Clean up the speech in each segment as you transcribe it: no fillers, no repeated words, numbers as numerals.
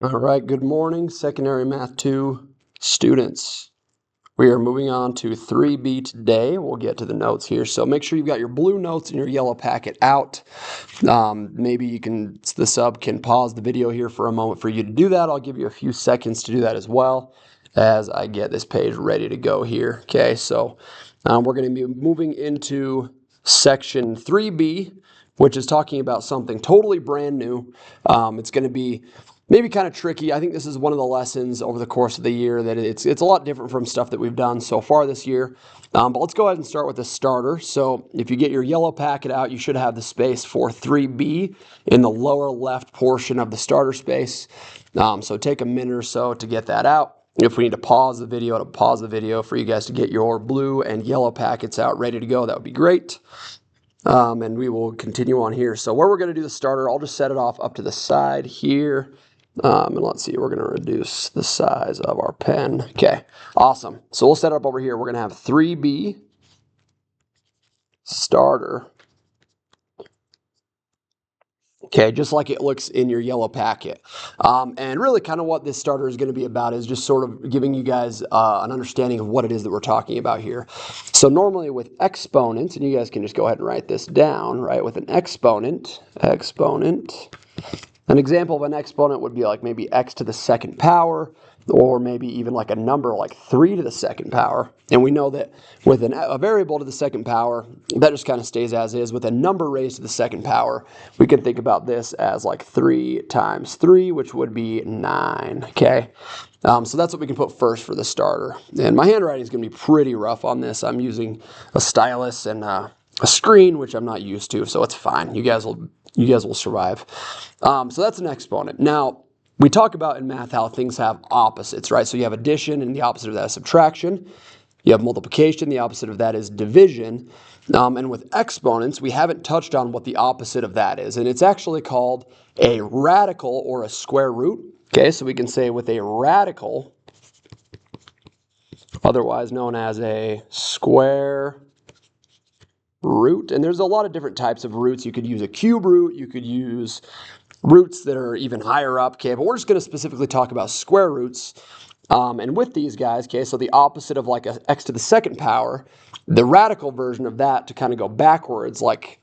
All right, good morning, Secondary Math 2 students. We are moving on to 3B today. We'll get to the notes here. So make sure you've got your blue notes and your yellow packet out. Maybe the sub can pause the video here for a moment for you to do that. I'll give you a few seconds to do that as well as I get this page ready to go here. Okay, so we're going to be moving into section 3B, which is talking about something totally brand new. It's going to be maybe kind of tricky. I think this is one of the lessons over the course of the year that it's a lot different from stuff that we've done so far this year. But let's go ahead and start with the starter. So if you get your yellow packet out, you should have the space for 3B in the lower left portion of the starter space. So take a minute or so to get that out. If we need to pause the video, to pause the video for you guys to get your blue and yellow packets out ready to go, that would be great. And we will continue on here. So where we're going to do the starter, I'll just set it off up to the side here. And let's see, we're going to reduce the size of our pen. Okay, awesome. So we'll set it up over here. We're going to have 3B starter. Okay, just like it looks in your yellow packet. And really kind of what this starter is going to be about is just sort of giving you guys an understanding of what it is that we're talking about here. So normally with exponents, and you guys can just go ahead and write this down, right? With an exponent, an example of an exponent would be like maybe x to the second power, or maybe even like a number like 3 to the second power. And we know that with a variable to the second power, that just kind of stays as is. With a number raised to the second power, we can think about this as like 3 times 3, which would be 9, okay? So that's what we can put first for the starter. And my handwriting is going to be pretty rough on this. I'm using a stylus and a screen, which I'm not used to, so it's fine. You guys will survive. So that's an exponent. Now, we talk about in math how things have opposites, right? So you have addition, and the opposite of that is subtraction. You have multiplication, the opposite of that is division. And with exponents, we haven't touched on what the opposite of that is, and it's actually called a radical or a square root. Okay, so we can say with a radical, otherwise known as a square root, and there's a lot of different types of roots. You could use a cube root, you could use roots that are even higher up, okay, but we're just going to specifically talk about square roots. And with these guys, okay, so the opposite of like a x to the second power, the radical version of that to kind of go backwards, like,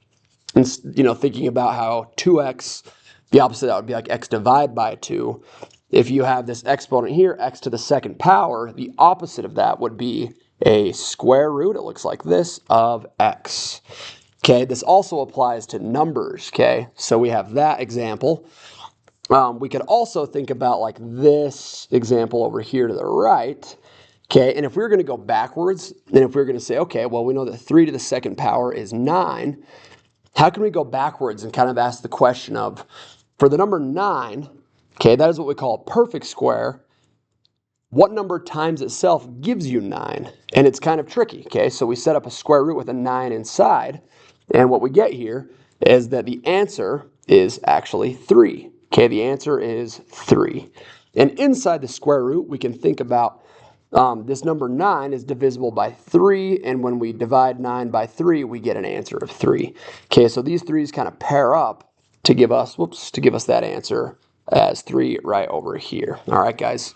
thinking about how 2x, the opposite of that would be like x divided by 2. If you have this exponent here, x to the second power, the opposite of that would be a square root, it looks like this, of x. Okay, this also applies to numbers, okay? So we have that example. We could also think about like this example over here to the right, okay? And if we were going to go backwards, then if we were going to say, okay, well, we know that 3 to the second power is 9, how can we go backwards and kind of ask the question of, for the number 9, okay, that is what we call a perfect square, what number times itself gives you 9? And it's kind of tricky, okay? So we set up a square root with a 9 inside, and what we get here is that the answer is actually 3. Okay, the answer is 3. And inside the square root, we can think about this number 9 is divisible by 3, and when we divide 9 by 3, we get an answer of 3. Okay, so these 3's kind of pair up to give us that answer as 3 right over here. All right, guys.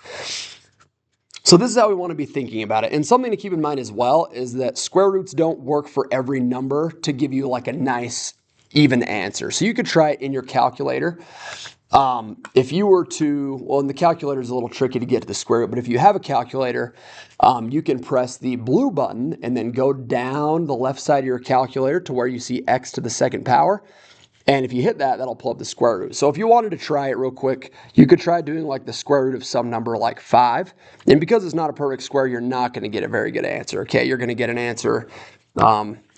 So this is how we want to be thinking about it. And something to keep in mind as well is that square roots don't work for every number to give you like a nice even answer. So you could try it in your calculator. If you were to, well, and the calculator is a little tricky to get to the square root, but if you have a calculator, you can press the blue button and then go down the left side of your calculator to where you see x to the second power. And if you hit that, that'll pull up the square root. So if you wanted to try it real quick, you could try doing like the square root of some number like 5. And because it's not a perfect square, you're not going to get a very good answer. Okay, you're going to get an answer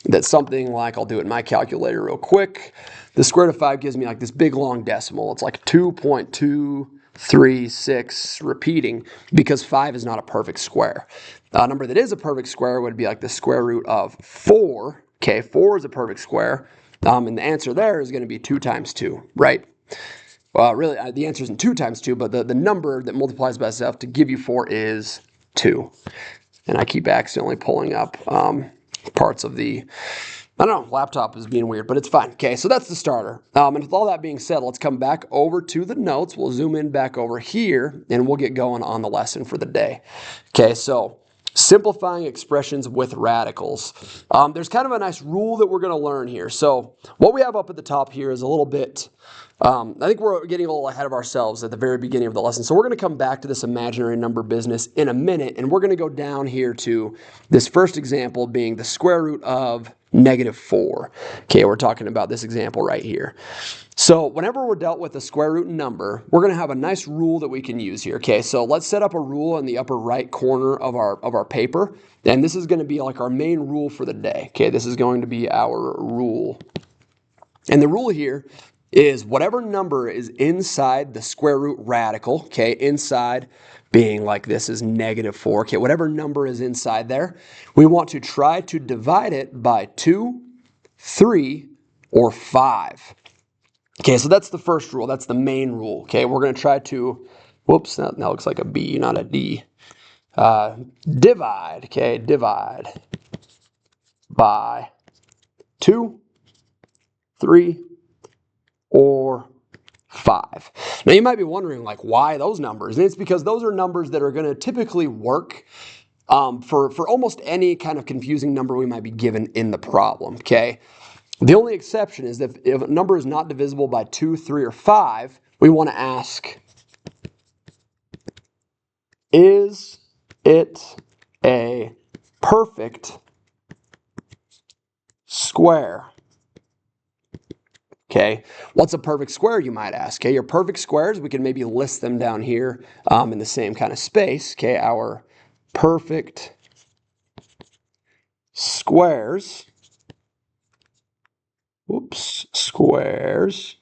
that's something like, I'll do it in my calculator real quick. The square root of 5 gives me like this big long decimal. It's like 2.236 repeating because 5 is not a perfect square. A number that is a perfect square would be like the square root of 4. Okay, 4 is a perfect square. And the answer there is going to be 2 times 2, right? Well, really, the answer isn't 2 times 2, but the number that multiplies by itself to give you 4 is 2. And I keep accidentally pulling up parts of the I don't know, laptop is being weird, but it's fine. Okay, so that's the starter. And with all that being said, let's come back over to the notes. We'll zoom in back over here, and we'll get going on the lesson for the day. Okay, so simplifying expressions with radicals. There's kind of a nice rule that we're going to learn here. So what we have up at the top here is a little bit, I think we're getting a little ahead of ourselves at the very beginning of the lesson. So we're going to come back to this imaginary number business in a minute, and we're going to go down here to this first example being the square root of -4. Okay, we're talking about this example right here. So whenever we're dealt with a square root number, we're going to have a nice rule that we can use here. Okay, so let's set up a rule in the upper right corner of our paper, and this is going to be like our main rule for the day. Okay, this is going to be our rule. And the rule here is whatever number is inside the square root radical, okay, inside being like this is -4, okay, whatever number is inside there, we want to try to divide it by 2, 3, or 5. Okay, so that's the first rule. That's the main rule. Okay, we're going to try to, whoops, that looks like a B, not a D. Divide, okay, divide by 2, 3, or 5. Now you might be wondering, like, why those numbers? And it's because those are numbers that are going to typically work for almost any kind of confusing number we might be given in the problem, okay? The only exception is that if a number is not divisible by 2, 3, or 5, we want to ask, is it a perfect square? Okay, what's a perfect square, you might ask? Okay, your perfect squares, we can maybe list them down here in the same kind of space. Okay, our perfect squares, squares.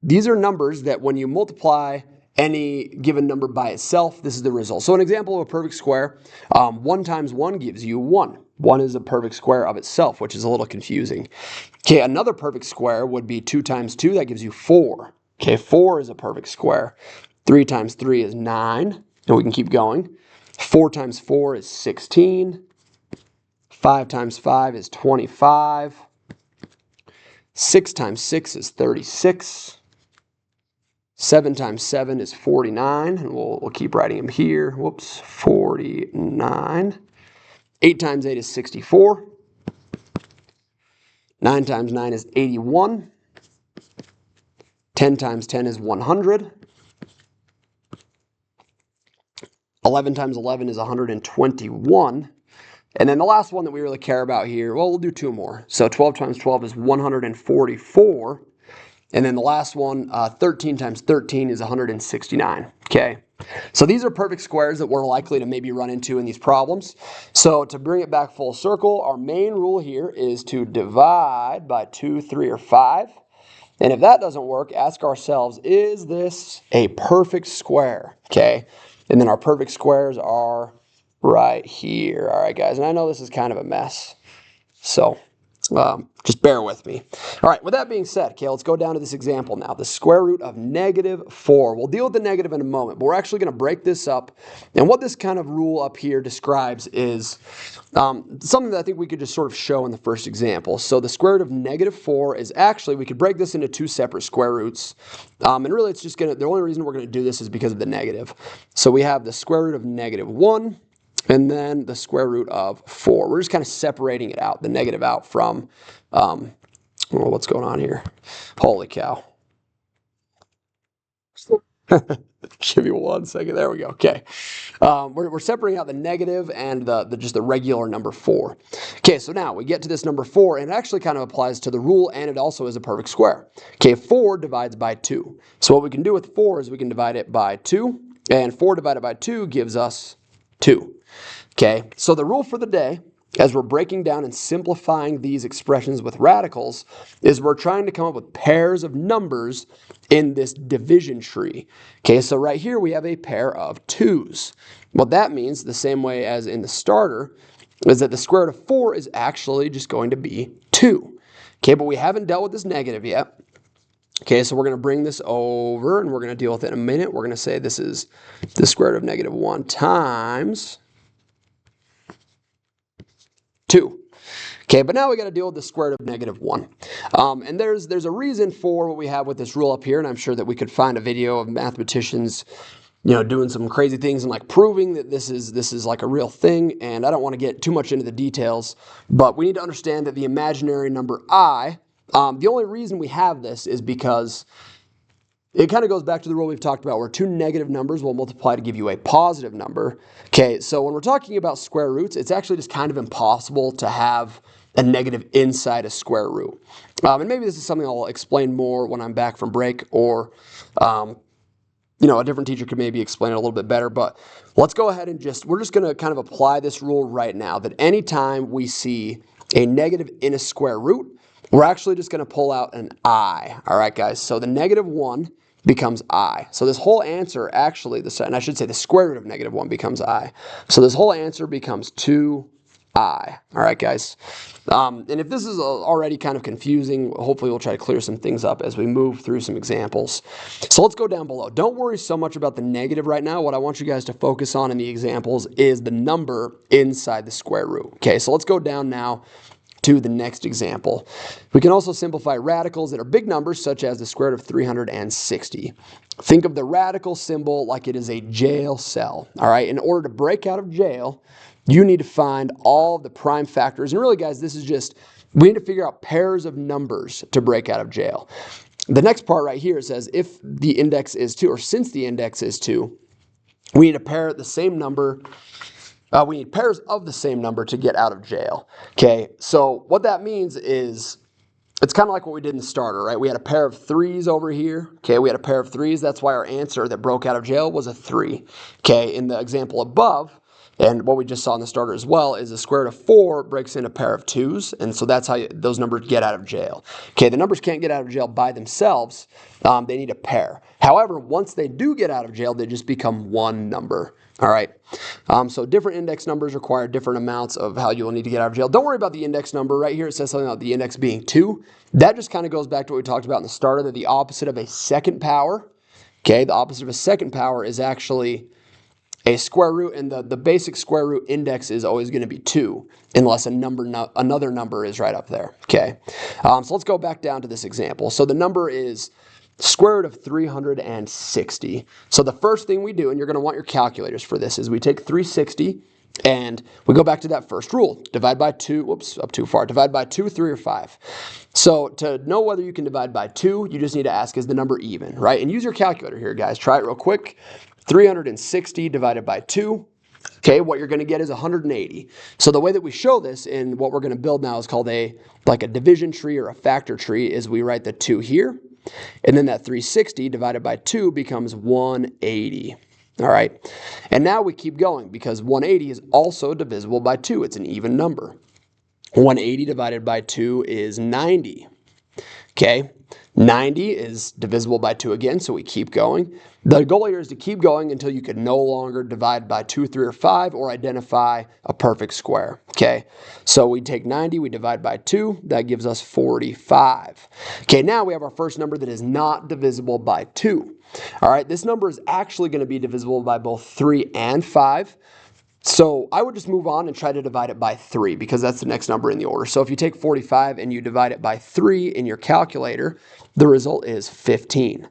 These are numbers that when you multiply any given number by itself, this is the result. So an example of a perfect square, 1 times 1 gives you 1. 1 is a perfect square of itself, which is a little confusing. Okay, another perfect square would be 2 times 2, that gives you 4. Okay, 4 is a perfect square. 3 times 3 is 9, and we can keep going. 4 times 4 is 16. 5 times 5 is 25. 6 times 6 is 36. 7 times 7 is 49, and we'll keep writing them here. Whoops, 49. 8 times 8 is 64. 9 times 9 is 81. 10 times 10 is 100. 11 times 11 is 121. And then the last one that we really care about here, well, we'll do 2 more. So 12 times 12 is 144. And then the last one, 13 times 13 is 169, okay? So these are perfect squares that we're likely to maybe run into in these problems. So to bring it back full circle, our main rule here is to divide by 2, 3, or 5. And if that doesn't work, ask ourselves, is this a perfect square, okay? And then our perfect squares are right here. All right, guys, and I know this is kind of a mess, so just bear with me. All right, with that being said, okay, let's go down to this example now. The square root of -4. We'll deal with the negative in a moment, but we're actually going to break this up. And what this kind of rule up here describes is something that I think we could just sort of show in the first example. So the square root of -4 is actually, we could break this into 2 separate square roots. And really it's just going to, the only reason we're going to do this is because of the negative. So we have the square root of -1. And then the square root of 4. We're just kind of separating it out, the negative out from, what's going on here? Holy cow. Give me 1 second. There we go. Okay. We're separating out the negative and just the regular number 4. Okay, so now we get to this number 4, and it actually kind of applies to the rule, and it also is a perfect square. Okay, 4 divides by 2. So what we can do with 4 is we can divide it by 2, and 4 divided by 2 gives us 2. Okay, so the rule for the day, as we're breaking down and simplifying these expressions with radicals, is we're trying to come up with pairs of numbers in this division tree. Okay, so right here we have a pair of 2's. What that means, the same way as in the starter, is that the square root of 4 is actually just going to be 2. Okay, but we haven't dealt with this negative yet. Okay, so we're going to bring this over, and we're going to deal with it in a minute. We're going to say this is the square root of -1 times 2. Okay, but now we got to deal with the square root of negative 1. And there's a reason for what we have with this rule up here, and I'm sure that we could find a video of mathematicians doing some crazy things and like proving that this is like a real thing, and I don't want to get too much into the details, but we need to understand that the imaginary number I, the only reason we have this is because it kind of goes back to the rule we've talked about where two negative numbers will multiply to give you a positive number. Okay, so when we're talking about square roots, it's actually just kind of impossible to have a negative inside a square root. And maybe this is something I'll explain more when I'm back from break, or a different teacher could maybe explain it a little bit better, but let's go ahead and we're just going to kind of apply this rule right now, that anytime we see a negative in a square root, we're actually just going to pull out an I. All right, guys, so the negative 1 becomes I. So this whole answer actually, and I should say the square root of negative 1 becomes I. So this whole answer becomes 2I. All right, guys. And if this is already kind of confusing, hopefully we'll try to clear some things up as we move through some examples. So let's go down below. Don't worry so much about the negative right now. What I want you guys to focus on in the examples is the number inside the square root. Okay, so let's go down now to the next example. We can also simplify radicals that are big numbers, such as the square root of 360. Think of the radical symbol like it is a jail cell. All right, in order to break out of jail, you need to find all the prime factors. And really, guys, we need to figure out pairs of numbers to break out of jail. The next part right here says if the index is 2, or since the index is 2, we need a pair of the same number. We need pairs of the same number to get out of jail. Okay, so what that means is it's kind of like what we did in the starter, right? We had a pair of 3s over here. Okay, we had a pair of 3s. That's why our answer that broke out of jail was a 3. Okay, in the example above, and what we just saw in the starter as well, is the square root of 4 breaks in a pair of 2s, and so that's how those numbers get out of jail. Okay, the numbers can't get out of jail by themselves. They need a pair. However, once they do get out of jail, they just become one number. All right, so different index numbers require different amounts of how you will need to get out of jail. Don't worry about the index number. Right here it says something about the index being 2. That just kind of goes back to what we talked about in the starter, that the opposite of a second power, okay, the opposite of a second power is actually a square root, and the basic square root index is always going to be 2 unless another number is right up there. Okay, so let's go back down to this example. So the number is square root of 360. So the first thing we do, and you're going to want your calculators for this, is we take 360 and we go back to that first rule. Divide by 2, whoops, up too far. Divide by 2, 3, or 5. So to know whether you can divide by 2, you just need to ask, is the number even, right? And use your calculator here, guys. Try it real quick. 360 divided by 2. Okay, what you're going to get is 180. So the way that we show this in what we're going to build now is called a division tree or a factor tree, is we write the 2 here, and then that 360 divided by 2 becomes 180. All right, and now we keep going because 180 is also divisible by 2. It's an even number. 180 divided by 2 is 90. Okay, 90 is divisible by 2 again, so we keep going. The goal here is to keep going until you can no longer divide by 2, 3, or 5 or identify a perfect square. Okay, so we take 90, we divide by 2, that gives us 45. Okay, now we have our first number that is not divisible by 2. All right, this number is actually going to be divisible by both 3 and 5. So I would just move on and try to divide it by 3 because that's the next number in the order. So if you take 45 and you divide it by 3 in your calculator, the result is 15.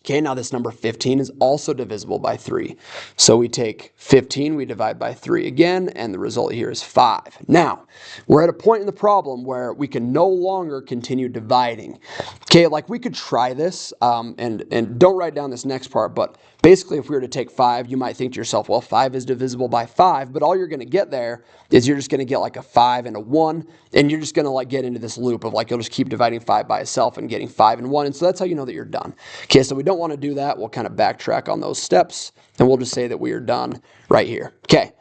Okay, now this number 15 is also divisible by 3. So we take 15, we divide by 3 again, and the result here is 5. Now, we're at a point in the problem where we can no longer continue dividing. Okay, we could try this, and don't write down this next part, but basically if we were to take 5, you might think to yourself, well, 5 is divisible by 5, but all you're going to get there is you're just going to get a 5 and a 1, and you're just going to get into this loop of you'll just keep dividing 5 by itself and getting 5 and 1, and so that's how you know that you're done. Okay, so we don't want to do that. We'll kind of backtrack on those steps, and we'll just say that we are done right here. Okay,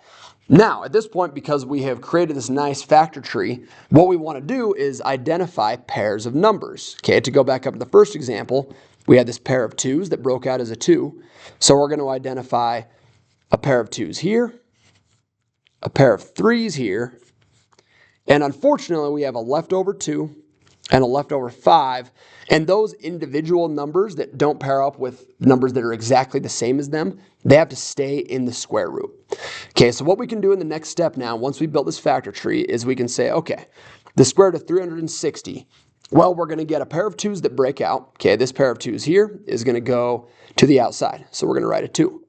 now at this point, because we have created this nice factor tree, what we want to do is identify pairs of numbers. Okay, to go back up to the first example, we had this pair of 2s that broke out as a 2, so we're going to identify a pair of 2s here, a pair of 3s here, and unfortunately we have a leftover 2, and a leftover 5. And those individual numbers that don't pair up with numbers that are exactly the same as them, they have to stay in the square root. Okay, so what we can do in the next step now, once we built this factor tree, is we can say, okay, the square root of 360, well, we're going to get a pair of 2's that break out. Okay, this pair of 2's here is going to go to the outside. So we're going to write a 2.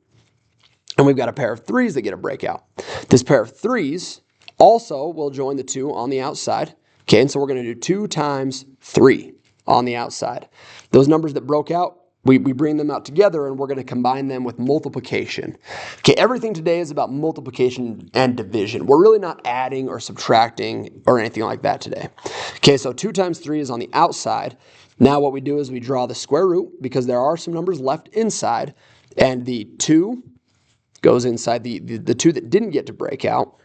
And we've got a pair of 3's that get a breakout. This pair of 3's also will join the 2 on the outside. Okay, and so we're going to do 2 times 3 on the outside. Those numbers that broke out, we bring them out together and we're going to combine them with multiplication. Okay, everything today is about multiplication and division. We're really not adding or subtracting or anything like that today. Okay, so 2 times 3 is on the outside. Now what we do is we draw the square root because there are some numbers left inside, and the 2 goes inside the 2 that didn't get to break out.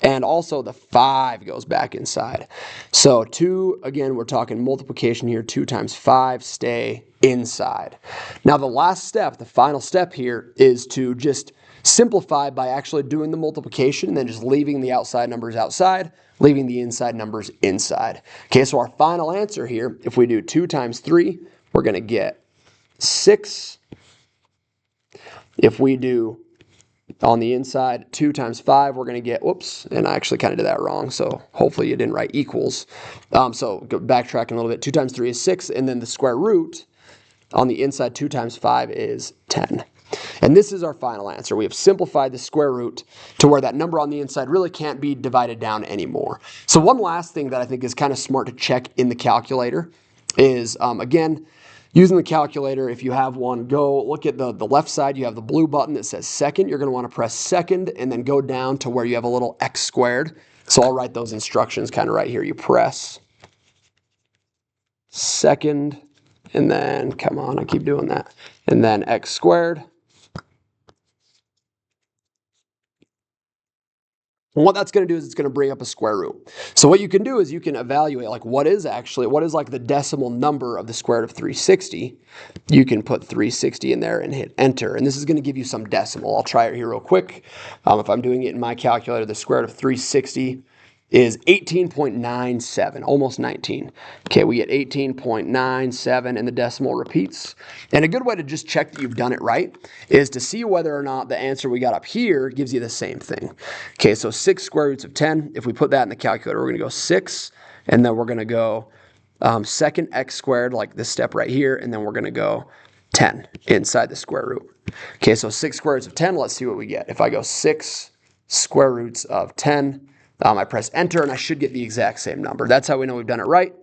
And also the 5 goes back inside. So 2, again, we're talking multiplication here. 2 times 5 stay inside. Now the last step, the final step here, is to just simplify by actually doing the multiplication and then just leaving the outside numbers outside, leaving the inside numbers inside. Okay, so our final answer here, if we do 2 times 3, we're going to get 6. If we do on the inside 2 times 5, we're going to get, whoops, and I actually kind of did that wrong, so hopefully you didn't write equals. So go backtracking a little bit. 2 times 3 is 6, and then the square root on the inside, 2 times 5 is 10. And this is our final answer. We have simplified the square root to where that number on the inside really can't be divided down anymore. So one last thing that I think is kind of smart to check in the calculator is, again, using the calculator, if you have one, go look at the left side. You have the blue button that says second. You're going to want to press second and then go down to where you have a little x squared. So I'll write those instructions kind of right here. You press second and then, come on, I keep doing that. And then x squared. And what that's going to do is it's going to bring up a square root. So what you can do is you can evaluate like what is like the decimal number of the square root of 360. You can put 360 in there and hit enter. And this is going to give you some decimal. I'll try it here real quick. If I'm doing it in my calculator, the square root of 360 is 18.97, almost 19. Okay, we get 18.97 and the decimal repeats. And a good way to just check that you've done it right is to see whether or not the answer we got up here gives you the same thing. Okay, so 6 square roots of 10, if we put that in the calculator, we're going to go 6, and then we're going to go second x squared, like this step right here, and then we're going to go 10 inside the square root. Okay, so 6 square roots of 10, let's see what we get. If I go 6 square roots of 10, I press enter and I should get the exact same number. That's how we know we've done it right.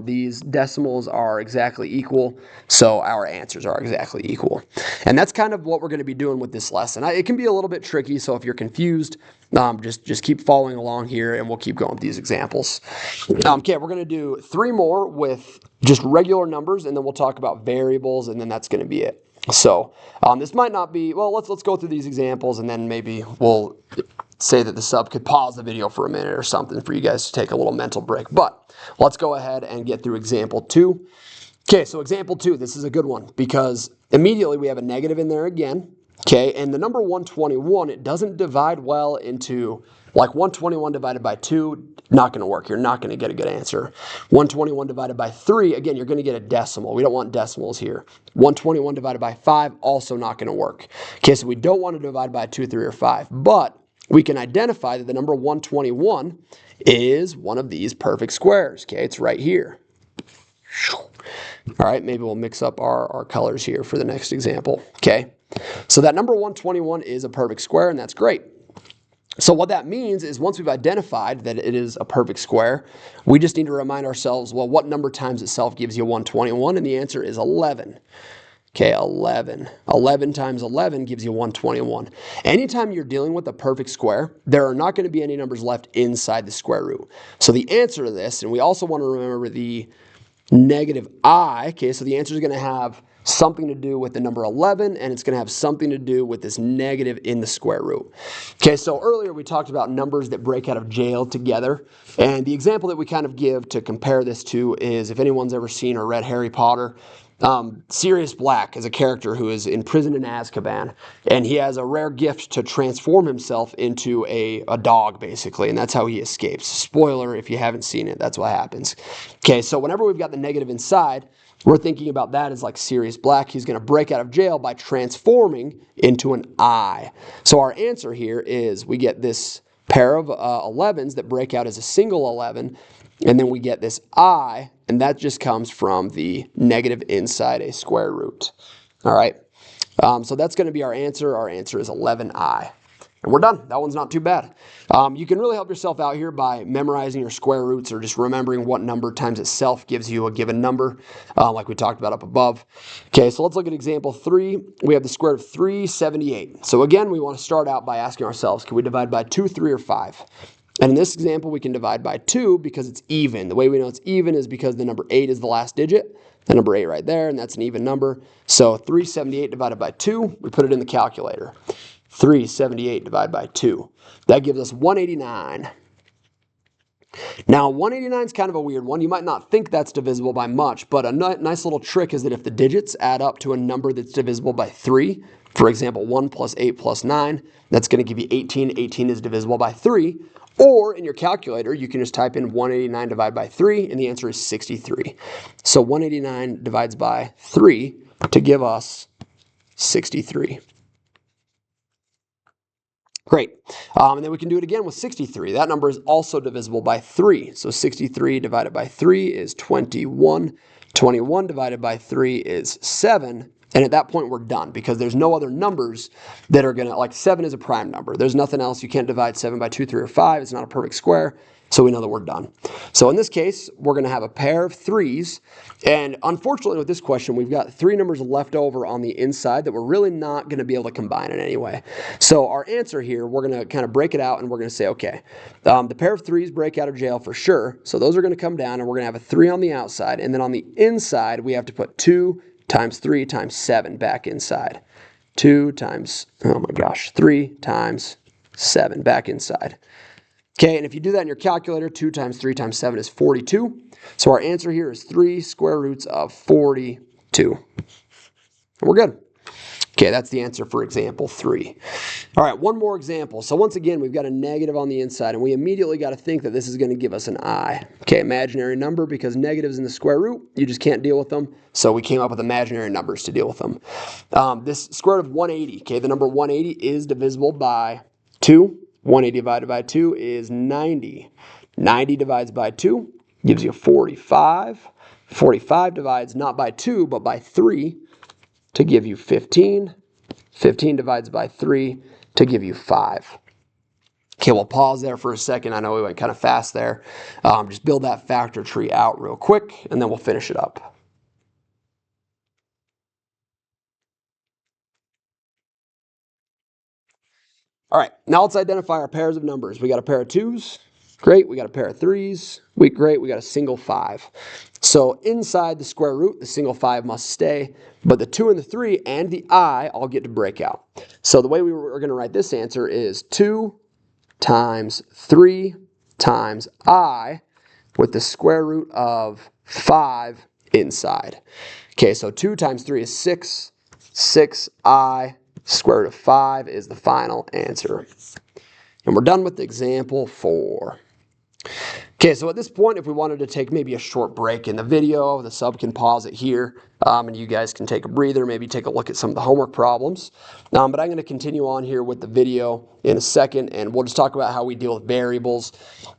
These decimals are exactly equal, so our answers are exactly equal. And that's kind of what we're going to be doing with this lesson. It can be a little bit tricky, so if you're confused, just keep following along here and we'll keep going with these examples. Okay, we're going to do 3 more with just regular numbers, and then we'll talk about variables, and then that's going to be it. So this might not be, well, let's go through these examples, and then maybe we'll say that the sub could pause the video for a minute or something for you guys to take a little mental break. But let's go ahead and get through example 2. Okay, so example 2, this is a good one because immediately we have a negative in there again. Okay, and the number 121, it doesn't divide well into, like 121 divided by 2, not going to work. You're not going to get a good answer. 121 divided by 3, again, you're going to get a decimal. We don't want decimals here. 121 divided by 5, also not going to work. Okay, so we don't want to divide by 2, 3, or 5, but we can identify that the number 121 is one of these perfect squares. Okay, it's right here. All right, maybe we'll mix up our colors here for the next example. Okay, so that number 121 is a perfect square, and that's great. So what that means is once we've identified that it is a perfect square, we just need to remind ourselves, well, what number times itself gives you 121? And the answer is 11. Okay, 11. 11 times 11 gives you 121. Anytime you're dealing with a perfect square, there are not going to be any numbers left inside the square root. So the answer to this, and we also want to remember the negative I, okay, so the answer is going to have something to do with the number 11, and it's going to have something to do with this negative in the square root. Okay, so earlier we talked about numbers that break out of jail together, and the example that we kind of give to compare this to is if anyone's ever seen or read Harry Potter, Sirius Black is a character who is imprisoned in Azkaban, and he has a rare gift to transform himself into a dog, basically, and that's how he escapes. Spoiler, if you haven't seen it, that's what happens. Okay, so whenever we've got the negative inside, we're thinking about that as like Sirius Black. He's going to break out of jail by transforming into an I. So our answer here is we get this pair of 11s that break out as a single 11, and then we get this I, and that just comes from the negative inside a square root. All right, so that's going to be our answer. Our answer is 11I. And we're done. That one's not too bad. You can really help yourself out here by memorizing your square roots or just remembering what number times itself gives you a given number, like we talked about up above. Okay, so let's look at example 3. We have the square root of 378. So again, we want to start out by asking ourselves, can we divide by 2, 3, or 5? And in this example, we can divide by 2 because it's even. The way we know it's even is because the number 8 is the last digit. The number 8 right there, and that's an even number. So 378 divided by 2, we put it in the calculator. 378 divided by 2. That gives us 189. Now, 189 is kind of a weird one. You might not think that's divisible by much, but a nice little trick is that if the digits add up to a number that's divisible by 3, for example, 1 plus 8 plus 9, that's going to give you 18. 18 is divisible by 3. Or in your calculator, you can just type in 189 divided by 3, and the answer is 63. So 189 divides by 3 to give us 63. Great. And then we can do it again with 63. That number is also divisible by 3. So 63 divided by 3 is 21. 21 divided by 3 is 7. And at that point, we're done because there's no other numbers that are going to, like 7 is a prime number. There's nothing else. You can't divide 7 by 2, 3, or 5. It's not a perfect square. So we know that we're done. So in this case, we're going to have a pair of 3s. And unfortunately with this question, we've got 3 numbers left over on the inside that we're really not going to be able to combine in any way. So our answer here, we're going to kind of break it out and we're going to say, okay, the pair of 3s break out of jail for sure. So those are going to come down and we're going to have a 3 on the outside. And then on the inside, we have to put 2 times 3 times 7 back inside. 2 times, 3 times 7 back inside. Okay, and if you do that in your calculator, 2 times 3 times 7 is 42. So our answer here is 3 square roots of 42. And we're good. Okay, that's the answer for example 3. All right, one more example. So once again, we've got a negative on the inside, and we immediately got to think that this is going to give us an I. Okay, imaginary number, because negatives in the square root, you just can't deal with them. So we came up with imaginary numbers to deal with them. This square root of 180, okay, the number 180 is divisible by 2. 180 divided by 2 is 90. 90 divides by 2 gives you 45. 45 divides not by 2, but by 3 to give you 15. 15 divides by 3 to give you 5. Okay, we'll pause there for a second. I know we went kind of fast there. Just build that factor tree out real quick, and then we'll finish it up. All right, now let's identify our pairs of numbers. We got a pair of 2s. Great, we got a pair of 3s. Great, we got a single 5. So inside the square root, the single 5 must stay, but the 2 and the 3 and the I all get to break out. So the way we're going to write this answer is 2 times 3 times I with the square root of 5 inside. Okay, so 2 times 3 is 6. 6I square root of 5 is the final answer. And we're done with example 4. Okay, so at this point, if we wanted to take maybe a short break in the video, the sub can pause it here, and you guys can take a breather, maybe take a look at some of the homework problems. But I'm going to continue on here with the video in a second, and we'll just talk about how we deal with variables.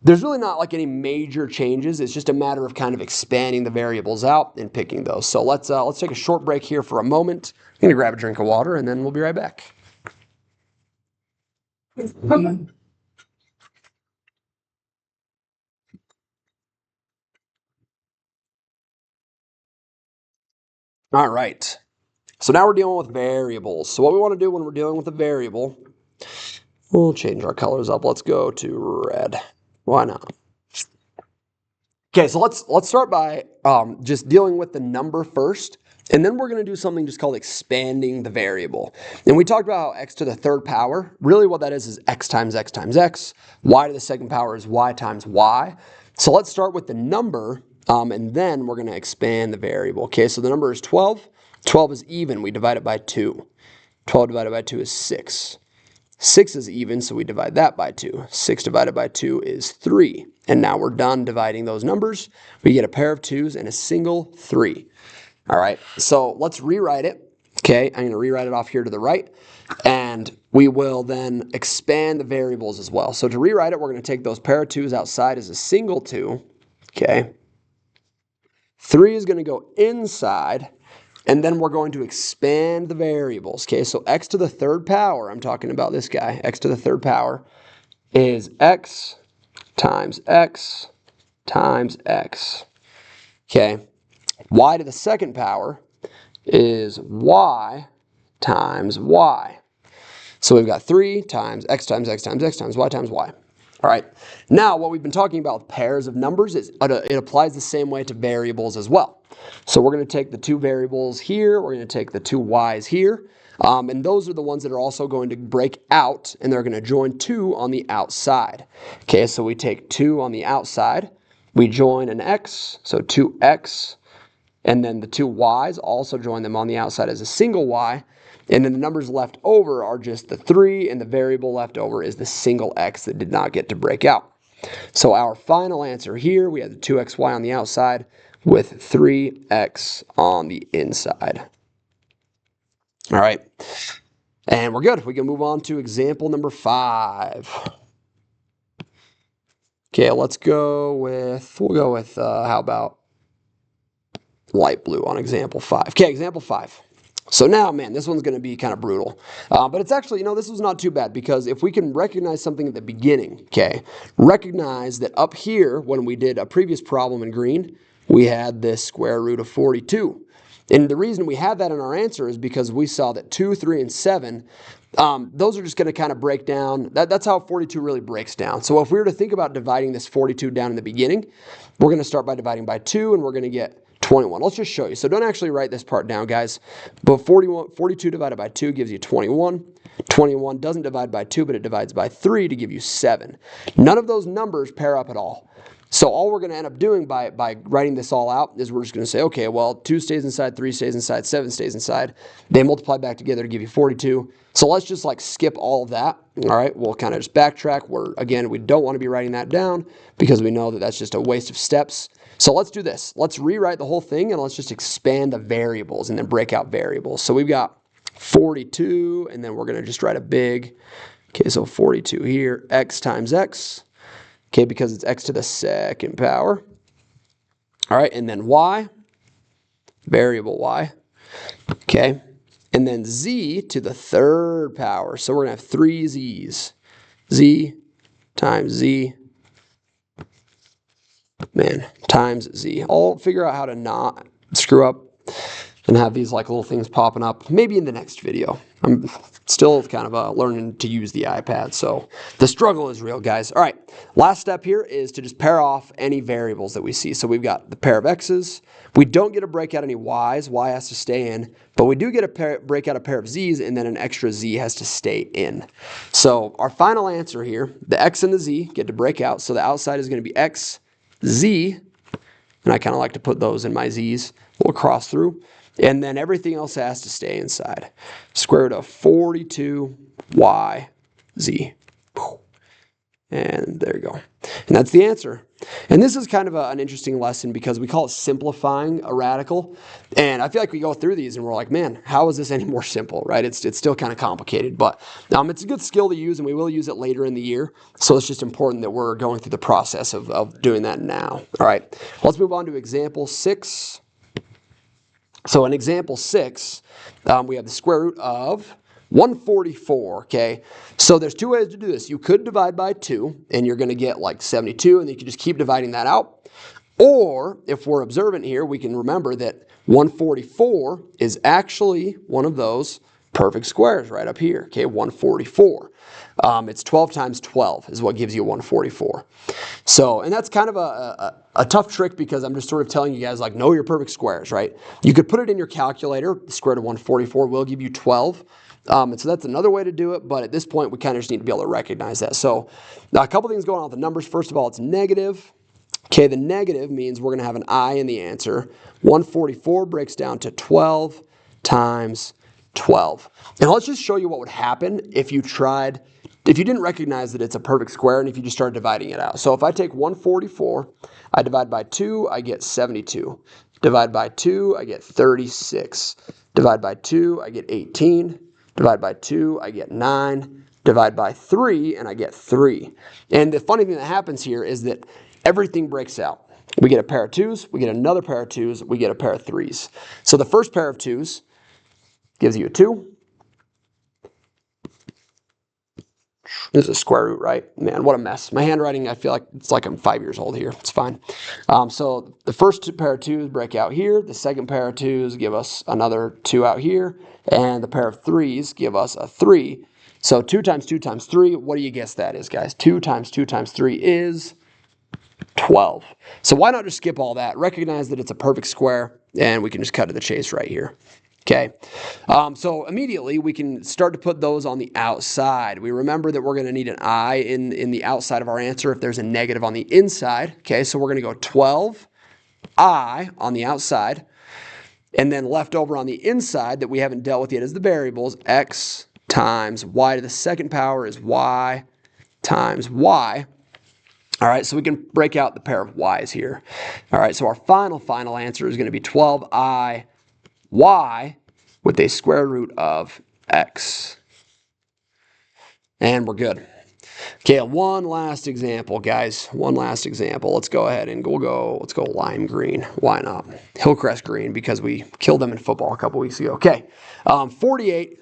There's really not like any major changes. It's just a matter of kind of expanding the variables out and picking those. So let's take a short break here for a moment. I'm going to grab a drink of water, and then we'll be right back. All right, so now we're dealing with variables. So what we want to do when we're dealing with a variable, we'll change our colors up. Let's go to red. Why not? Okay, so let's start by just dealing with the number first, and then we're going to do something just called expanding the variable. And we talked about how x to the third power. Really what that is x times x times x. Y to the second power is y times y. So let's start with the number, and then we're going to expand the variable. Okay, so the number is 12. 12 is even. We divide it by 2. 12 divided by 2 is 6. 6 is even, so we divide that by 2. 6 divided by 2 is 3. And now we're done dividing those numbers. We get a pair of 2's and a single 3. All right, so let's rewrite it. Okay, I'm going to rewrite it off here to the right. And we will then expand the variables as well. So to rewrite it, we're going to take those pair of 2's outside as a single 2. Okay. 3 is going to go inside. And then we're going to expand the variables. Okay, so x to the third power, I'm talking about this guy, x to the third power, is x times x times x. Okay, y to the second power is y times y. So we've got 3 times x times x times x times y times y. All right, now what we've been talking about with pairs of numbers is it applies the same way to variables as well. So we're going to take the 2 variables here, we're going to take the 2 y's here, and those are the ones that are also going to break out, and they're going to join 2 on the outside. Okay, so we take 2 on the outside, we join an x, so 2x, and then the 2 y's, also join them on the outside as a single y, and then the numbers left over are just the 3, and the variable left over is the single x that did not get to break out. So our final answer here, we have the 2xy on the outside with 3x on the inside. All right, and we're good. We can move on to example number 5. Okay, we'll go with, how about light blue on example 5. Okay, example 5. So now, man, this one's going to be kind of brutal. But it's actually, this was not too bad, because if we can recognize something at the beginning, okay, recognize that up here, when we did a previous problem in green, we had this square root of 42. And the reason we had that in our answer is because we saw that 2, 3, and 7, those are just going to kind of break down. That's how 42 really breaks down. So if we were to think about dividing this 42 down in the beginning, we're going to start by dividing by 2, and we're going to get 21. Let's just show you. So don't actually write this part down, guys. But 42 divided by 2 gives you 21. 21 doesn't divide by 2, but it divides by 3 to give you 7. None of those numbers pair up at all. So all we're going to end up doing by writing this all out is we're just going to say, okay, well, 2 stays inside, 3 stays inside, 7 stays inside. They multiply back together to give you 42. So let's just skip all of that. All right, we'll kind of just backtrack. Again, we don't want to be writing that down because we know that that's just a waste of steps. So let's do this. Let's rewrite the whole thing, and let's just expand the variables and then break out variables. So we've got 42, and then we're going to just write a big, okay, so 42 here, x times x, okay, because it's x to the second power. All right, and then y, variable y, okay, and then z to the third power. So we're going to have 3 z's, z times z, times z. I'll figure out how to not screw up and have these little things popping up maybe in the next video. I'm still kind of learning to use the iPad, so the struggle is real, guys. All right, last step here is to just pair off any variables that we see. So we've got the pair of x's. We don't get to break out any y's. Y has to stay in, but we do get to break out a pair of z's, and then an extra z has to stay in. So our final answer here, the x and the z get to break out. So the outside is going to be x, z, and I kind of like to put those in my z's. We'll cross through. And then everything else has to stay inside. Square root of 42y z. And there you go. And that's the answer. And this is kind of an interesting lesson because we call it simplifying a radical. And I feel like we go through these and we're like, man, how is this any more simple, right? It's still kind of complicated, but it's a good skill to use, and we will use it later in the year. So it's just important that we're going through the process of doing that now. All right, let's move on to example 6. So in example 6, we have the square root of 144, okay? So there's 2 ways to do this. You could divide by 2, and you're going to get 72, and you can just keep dividing that out. Or, if we're observant here, we can remember that 144 is actually one of those perfect squares right up here, okay? 144. It's 12 times 12 is what gives you 144. So, and that's kind of a tough trick because I'm just sort of telling you guys, know your perfect squares, right? You could put it in your calculator. The square root of 144 will give you 12. And so that's another way to do it, but at this point, we kind of just need to be able to recognize that. So, a couple things going on with the numbers. First of all, it's negative. Okay, the negative means we're going to have an I in the answer. 144 breaks down to 12 times 12. And let's just show you what would happen if you didn't recognize that it's a perfect square and if you just started dividing it out. So if I take 144, I divide by 2, I get 72. Divide by 2, I get 36. Divide by 2, I get 18. Divide by 2, I get 9. Divide by 3, and I get 3. And the funny thing that happens here is that everything breaks out. We get a pair of 2s, we get another pair of 2s, we get a pair of 3s. So the first pair of 2s gives you a 2. This is a square root, right? Man, what a mess. My handwriting, I feel like it's like I'm 5 years old here. It's fine. So the first pair of 2s break out here. The second pair of 2s give us another 2 out here. And the pair of 3s give us a 3. So 2 times 2 times 3, what do you guess that is, guys? 2 times 2 times 3 is 12. So why not just skip all that? Recognize that it's a perfect square, and we can just cut to the chase right here. Okay, so immediately we can start to put those on the outside. We remember that we're going to need an I in the outside of our answer if there's a negative on the inside. Okay, so we're going to go 12 I on the outside, and then left over on the inside that we haven't dealt with yet is the variables, x times y to the second power is y times y. All right, so we can break out the pair of y's here. All right, so our final answer is going to be 12i y with a square root of x. And we're good. Okay, one last example, guys. One last example. Let's go ahead and let's go lime green. Why not? Hillcrest green, because we killed them in football a couple weeks ago. Okay, 48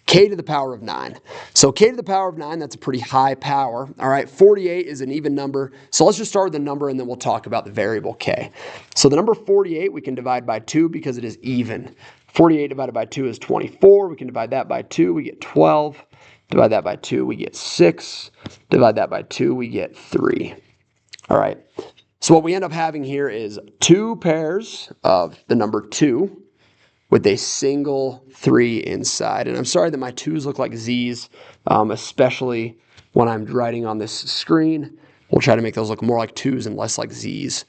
k to the power of 9. So k to the power of 9, that's a pretty high power. All right, 48 is an even number. So let's just start with the number and then we'll talk about the variable k. So the number 48 we can divide by 2 because it is even. 48 divided by 2 is 24. We can divide that by 2, we get 12. Divide that by 2, we get 6. Divide that by 2, we get 3. All right, so what we end up having here is 2 pairs of the number 2 with a single 3 inside. And I'm sorry that my 2's look like Z's, especially when I'm writing on this screen. We'll try to make those look more like 2's and less like Z's.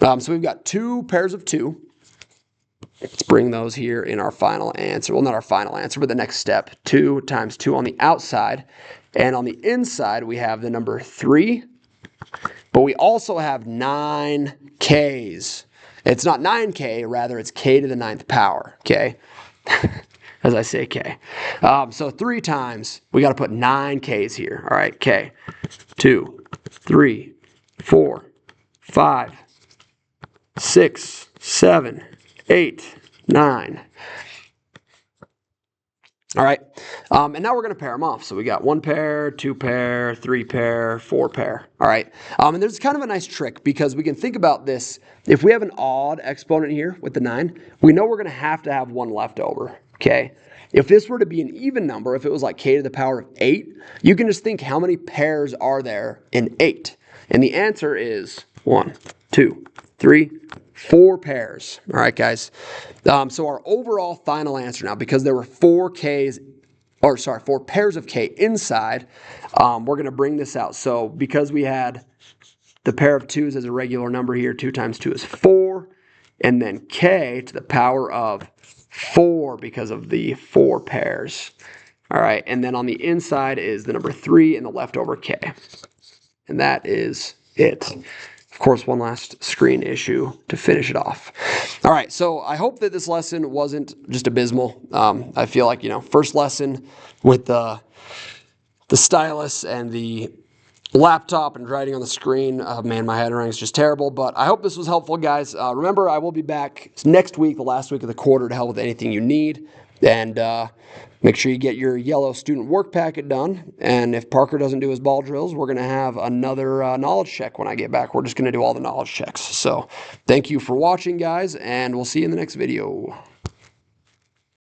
So we've got 2 pairs of 2. Let's bring those here in our final answer. Well, not our final answer, but the next step. 2 times 2 on the outside. And on the inside, we have the number 3. But we also have 9 K's. It's not 9k, rather it's k to the 9th power, okay? As I say k. So 3 times, we got to put 9 k's here, all right? K, 2, 3, 4, 5, 6, 7, 8, 9. All right, and now we're going to pair them off. So we got 1 pair, 2 pair, 3 pair, 4 pair. All right, and there's kind of a nice trick because we can think about this. If we have an odd exponent here with the 9, we know we're going to have 1 left over, okay? If this were to be an even number, if it was like k to the power of 8, you can just think how many pairs are there in 8? And the answer is 1, 2, 3, 4 pairs. All right, guys. So our overall final answer now, because there were 4 pairs of k inside, we're going to bring this out. So because we had the pair of 2's as a regular number here, 2 times 2 is 4, and then k to the power of 4 because of the 4 pairs. All right, and then on the inside is the number 3 and the leftover k. And that is it. Of course, one last screen issue to finish it off. All right, so I hope that this lesson wasn't just abysmal. I feel like, first lesson with the stylus and the laptop and writing on the screen. Man, my handwriting is just terrible, but I hope this was helpful, guys. Remember, I will be back next week, the last week of the quarter, to help with anything you need. And make sure you get your yellow student work packet done. And if Parker doesn't do his ball drills, we're going to have another knowledge check when I get back. We're just going to do all the knowledge checks. So thank you for watching, guys, and we'll see you in the next video.